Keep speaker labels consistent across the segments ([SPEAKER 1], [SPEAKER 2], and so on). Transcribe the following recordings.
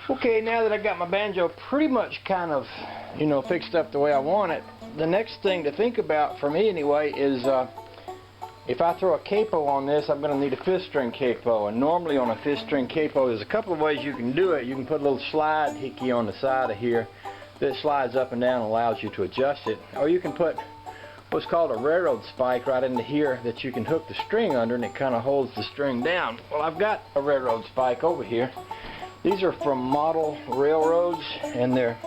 [SPEAKER 1] Okay, now that I got my banjo pretty much kind of, fixed up the way I want it, the next thing to think about, for me anyway, is if I throw a capo on this, I'm going to need a fifth string capo. And normally on a fifth string capo, there's a couple of ways you can do it. You can put a little slide hickey on the side of here that slides up and down and allows you to adjust it. Or you can put what's called a railroad spike right into here that you can hook the string under, and it kind of holds the string down. Well, I've got a railroad spike over here. These are from Model Railroads, and they're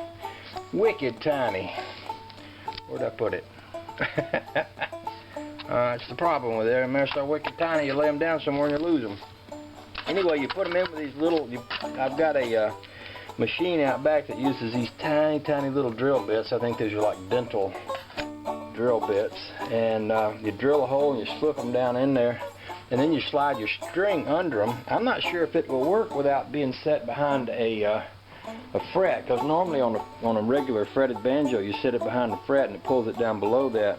[SPEAKER 1] wicked tiny. Where'd I put it? It's the problem with them. They're so wicked tiny, you lay them down somewhere and you lose them. Anyway, you put them in with these little, I've got a machine out back that uses these tiny, tiny little drill bits. I think these are like dental drill bits. And you drill a hole and you slip them down in there. And then you slide your string under them. I'm not sure if it will work without being set behind a fret, because normally on a regular fretted banjo you set it behind the fret and it pulls it down below that.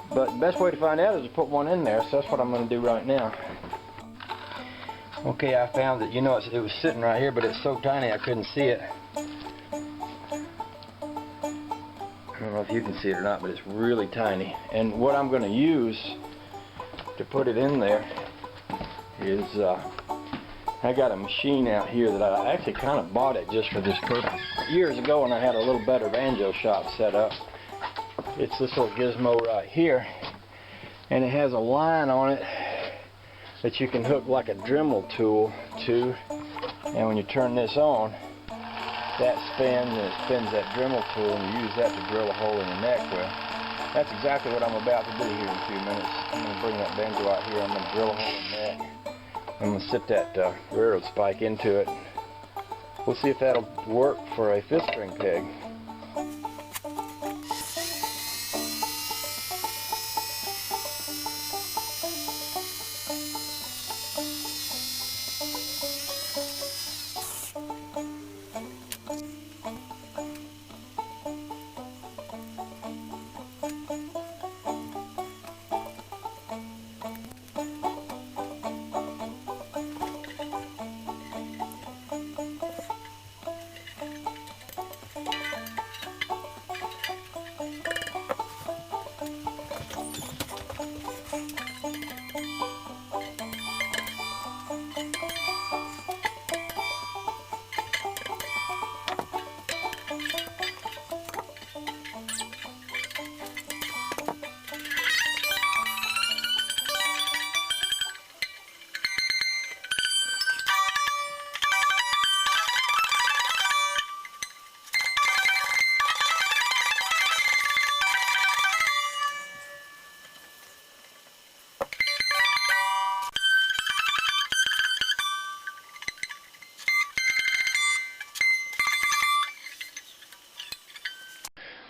[SPEAKER 1] But the best way to find out is to put one in there, so that's what I'm going to do right now. Okay, I found that, it was sitting right here, but it's so tiny I couldn't see it. I don't know if you can see it or not, but it's really tiny. And what I'm going to use to put it in there is I got a machine out here that I actually kind of bought it just for this purpose years ago when I had a little better banjo shop set up. It's this little gizmo right here, and it has a line on it that you can hook like a Dremel tool to, and when you turn this on, that spins, and it spins that Dremel tool, and you use that to drill a hole in the neck with. That's exactly what I'm about to do here in a few minutes. I'm going to bring that banjo out here. I'm going to drill a hole in the neck. I'm going to sit that railroad spike into it. We'll see if that'll work for a fifth string peg.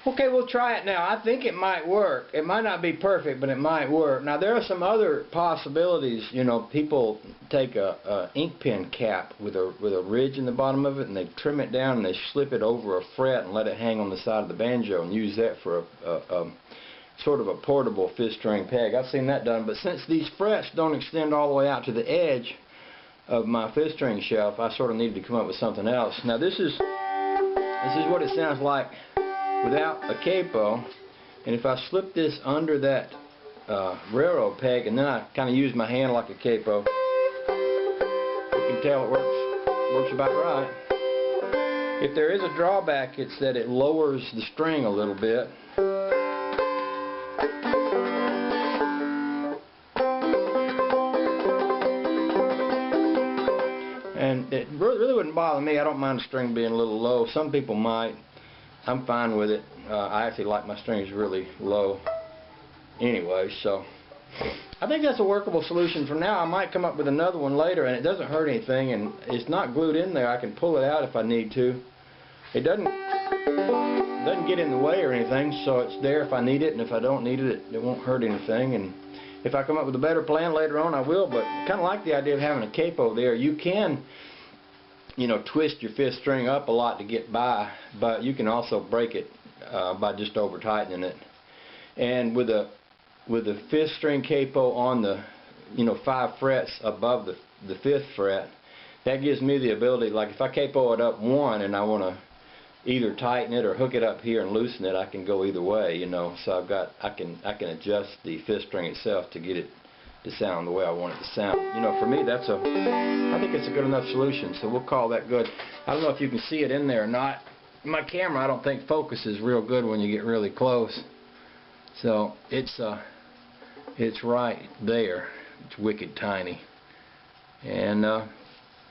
[SPEAKER 1] Okay, we'll try it now. I think it might work. It might not be perfect, but it might work. Now, there are some other possibilities. People take a ink pen cap with a ridge in the bottom of it, and they trim it down and they slip it over a fret and let it hang on the side of the banjo and use that for a sort of a portable fifth string peg. I've seen that done, but since these frets don't extend all the way out to the edge of my fifth string shelf, I sort of needed to come up with something else. Now, this is what it sounds like without a capo, and if I slip this under that railroad peg and then I kind of use my hand like a capo, you can tell it works about right. If there is a drawback, it's that it lowers the string a little bit. And it really wouldn't bother me. I don't mind the string being a little low. Some people might. I'm fine with it. I actually like my strings really low anyway, so I think that's a workable solution for now. I might come up with another one later, and it doesn't hurt anything, and it's not glued in there. I can pull it out if I need to. It doesn't get in the way or anything, so it's there if I need it, and if I don't need it, it won't hurt anything. And if I come up with a better plan later on, I will, but kind of like the idea of having a capo there. You can twist your fifth string up a lot to get by, but you can also break it by just over tightening it. And with a fifth string capo on the 5 frets above the 5th fret, that gives me the ability, like if I capo it up one and I want to either tighten it or hook it up here and loosen it, I can go either way, you know. So I can adjust the fifth string itself to get it to sound the way I want it to sound. You know, for me, I think it's a good enough solution. So we'll call that good. I don't know if you can see it in there or not. My camera, I don't think focuses real good when you get really close. So it's right there. It's wicked tiny, and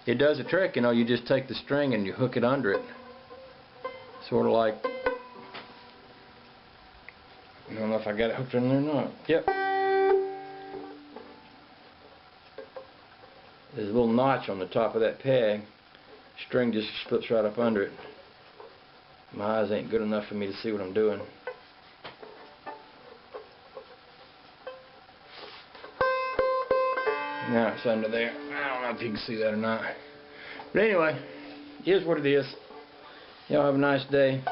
[SPEAKER 1] it does a trick. You know, you just take the string and you hook it under it, sort of like. I don't know if I got it hooked in there or not. Yep. There's a little notch on the top of that peg. String just slips right up under it. My eyes ain't good enough for me to see what I'm doing. Now it's under there. I don't know if you can see that or not. But anyway, here's what it is. Y'all have a nice day.